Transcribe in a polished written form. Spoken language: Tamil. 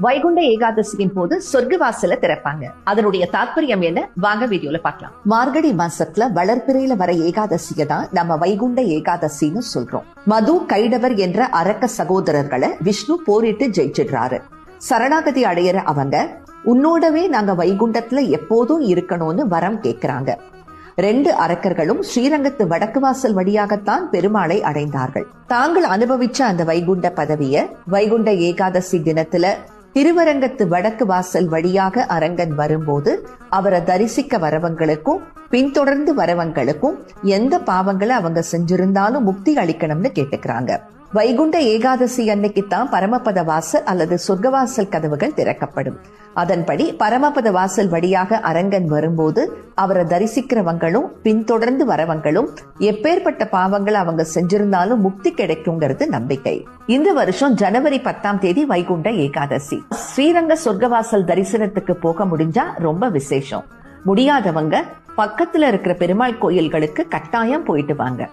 வைகுண்ட ஏகாதசியின் போது சொர்க்க வாசல திறப்பாங்க. அதனுடைய தாற்பயம் என்ன, வாங்க வீடியோல பார்க்கலாம். மார்கழி மாசத்துல வளர்பிறையில வர ஏகாதசியை தான் நம்ம வைகுண்ட ஏகாதசின்னு சொல்றோம். மது கைடவர் என்ற அரக்க சகோதரர்களை விஷ்ணு போரிட்டு ஜெயிச்சிடுறாரு. சரணாகதி அடையிற அவங்க உன்னோடவே நாங்க வைகுண்டத்துல எப்போதும் இருக்கணும்னு வரம் கேட்கிறாங்க. 2 அரக்கர்களும் ஸ்ரீரங்கத்து வடக்கு வாசல் வழியாகத்தான் பெருமாளை அடைந்தார்கள். தாங்கள் அனுபவிச்ச அந்த வைகுண்ட பதவிய வைகுண்ட ஏகாதசி தினத்துல திருவரங்கத்து வடக்கு வாசல் வழியாக அரங்கன் வரும்போது அவரை தரிசிக்க வரவங்களுக்கும் பின்தொடர்ந்து வரவங்களுக்கும் எந்த பாவங்களை அவங்க செஞ்சிருந்தாலும் முக்தி அளிக்கணும்னு கேட்டுக்கிறாங்க. வைகுண்ட ஏகாதசி அன்னைக்கு தான் பரமபத வாசல் அல்லது சொர்க்கவாசல் கதவுகள் திறக்கப்படும். அதன்படி பரமபத வாசல் வழியாக அரங்கன் வரும்போது அவரை தரிசிக்கிறவங்களும் பின்தொடர்ந்து வரவங்களும் எப்பேற்பட்ட பாவங்களை அவங்க செஞ்சிருந்தாலும் முக்தி கிடைக்குங்கிறது நம்பிக்கை. இந்த வருஷம் ஜனவரி 10ஆம் தேதி வைகுண்ட ஏகாதசி. ஸ்ரீரங்க சொர்க்கவாசல் தரிசனத்துக்கு போக முடிஞ்சா ரொம்ப விசேஷம். முடியாதவங்க பக்கத்துல இருக்கிற பெருமாள் கோயில்களுக்கு கட்டாயம் போயிட்டு வாங்க.